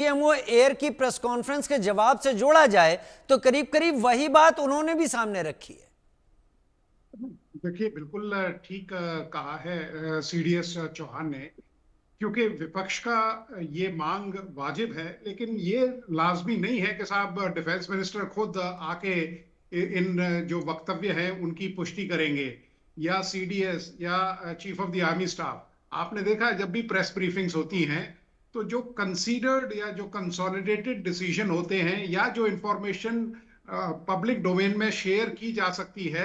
PMO air की press conference के जवाब से जोड़ा जाए तो करीब करीब वही बात उन्होंने भी सामने रखी है। देखिए, बिल्कुल ठीक कहा है सीडीएस चौहान ने। क्योंकि विपक्ष का ये मांग वाजिब है, लेकिन ये लाजमी नहीं है कि साहब डिफेंस मिनिस्टर खुद आके इन जो वक्तव्य हैं उनकी पुष्टि करेंगे, या सीडीएस या chief of the army staff. आपने देखा है, जब भी प्रेस ब्रीफिंग्स होती हैं तो जो कंसीडर्ड या जो कंसोलिडेटेड डिसीजन होते हैं या जो इंफॉर्मेशन पब्लिक डोमेन में शेयर की जा सकती है,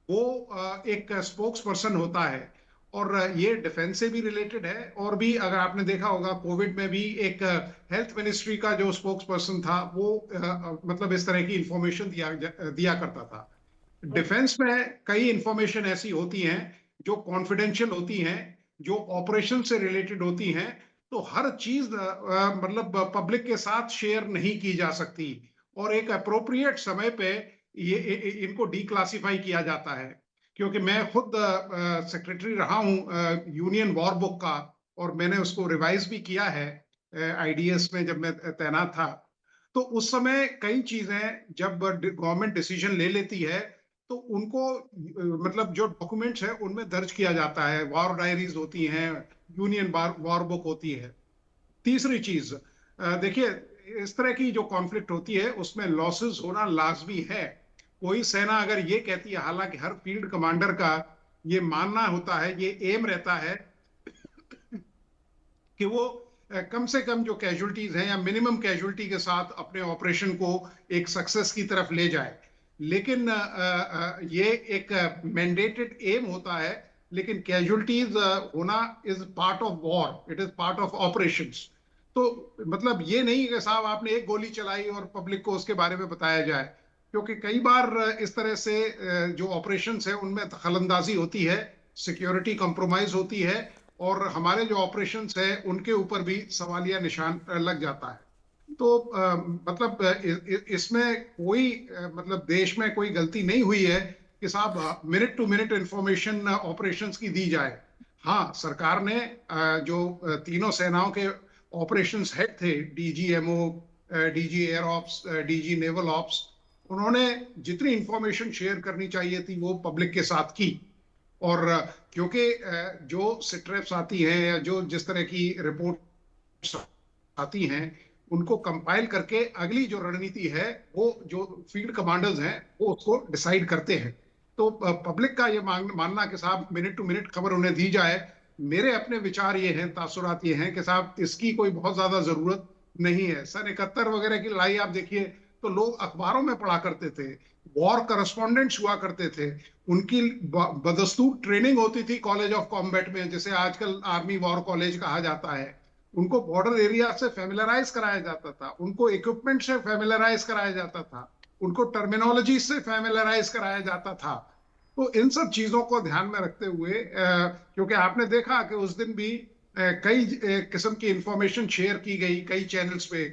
वो एक स्पोक्स पर्सन होता है। और ये डिफेंस से भी रिलेटेड है, और भी अगर आपने देखा होगा कोविड में भी एक हेल्थ मिनिस्ट्री का जो स्पोक्स पर्सन था वो मतलब इस तरह की इंफॉर्मेशन दिया दिया करता था। डिफेंस में कई इंफॉर्मेशन ऐसी होती हैं जो कॉन्फिडेंशियल होती हैं, जो ऑपरेशन से रिलेटेड होती हैं। तो हर चीज मतलब पब्लिक के साथ शेयर नहीं की जा सकती, और एक अप्रोप्रिएट समय पे इनको डीक्लासिफाई किया जाता है। क्योंकि मैं खुद सेक्रेटरी रहा हूँ यूनियन वॉर बुक का, और मैंने उसको रिवाइज भी किया है आईडीएस में जब मैं तैनात था। तो उस समय कई चीजें जब गवर्नमेंट डिसीजन ले लेती है तो उनको मतलब जो डॉक्यूमेंट्स है उनमें दर्ज किया जाता है, वॉर डायरीज होती हैं, यूनियन वॉर बुक होती है। तीसरी चीज, देखिए, इस तरह की जो कॉन्फ्लिक्ट होती है उसमें लॉसेस होना लाजमी है। कोई सेना अगर ये कहती है, हालांकि हर फील्ड कमांडर का ये मानना होता है, ये एम रहता है कि वो कम से कम जो कैजुअलिटीज हैं या मिनिमम कैजुअलिटी के साथ अपने ऑपरेशन को एक सक्सेस की तरफ ले जाए। लेकिन ये एक मैंडेटेड एम होता है, लेकिन कैजुअलिटीज होना is part of war, it is part of operations. तो मतलब ये नहीं कि साहब आपने एक गोली चलाई और पब्लिक को उसके बारे में बताया जाए, क्योंकि कई बार इस तरह से जो ऑपरेशंस है उनमें दखलंदाजी होती है, सिक्योरिटी कंप्रोमाइज होती है, और हमारे जो ऑपरेशंस है उनके ऊपर भी सवालिया निशान लग जाता है। तो मतलब इसमें कोई मतलब देश में कोई गलती नहीं हुई है कि साहब minute to minute information operations की दी जाए। हाँ, सरकार ने जो तीनों सेनाओं के ऑपरेशंस हेड थे, DGMO, DG air ops, DG naval ops, उन्होंने जितनी इंफॉर्मेशन शेयर करनी चाहिए थी वो पब्लिक के साथ की। और क्योंकि जो सिट्रेप्स आती हैं या जो जिस तरह की रिपोर्ट आती हैं उनको कंपाइल करके अगली जो रणनीति है वो जो फील्ड कमांडर्स हैं वो उसको डिसाइड करते हैं। तो पब्लिक का ये मानना कि साहब मिनट टू मिनट खबर उन्हें दी जाए, मेरे अपने विचार ये हैं, तासुरात ये हैं कि साहब इसकी कोई बहुत ज्यादा जरूरत नहीं है। सन 71 वगैरह की लड़ाई आप देखिए तो लोग अखबारों में पढ़ा करते थे, वॉर करस्पॉन्डेंट्स हुआ करते थे, उनकी बदस्तूर ट्रेनिंग होती थी कॉलेज ऑफ कॉम्बैट में, जिसे आजकल आर्मी वॉर कॉलेज कहा जाता है। उनको बॉर्डर एरिया से फेमिलराइज कराया जाता था, उनको इक्विपमेंट से फेमिलराइज कराया जाता था, उनको टर्मिनोलॉजी से फेमिलराइज कराया जाता था। तो इन सब चीजों को ध्यान में रखते हुए क्योंकि आपने देखा कि उस दिन भी कई किस्म की इंफॉर्मेशन शेयर की गई कई चैनल्स पे,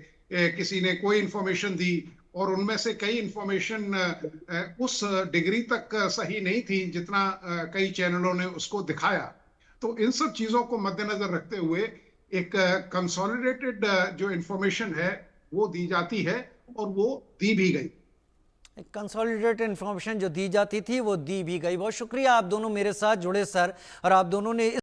किसी ने कोई इंफॉर्मेशन दी, और उनमें से कई इंफॉर्मेशन उस डिग्री तक सही नहीं थी जितना कई चैनलों ने उसको दिखाया। तो इन सब चीजों को मद्देनजर रखते हुए एक कंसोलिडेटेड जो इंफॉर्मेशन है वो दी जाती है, और वो दी भी गई। कंसोलिडेटेड इंफॉर्मेशन जो दी जाती थी वो दी भी गई। बहुत शुक्रिया आप दोनों मेरे साथ जुड़े सर, और आप दोनों ने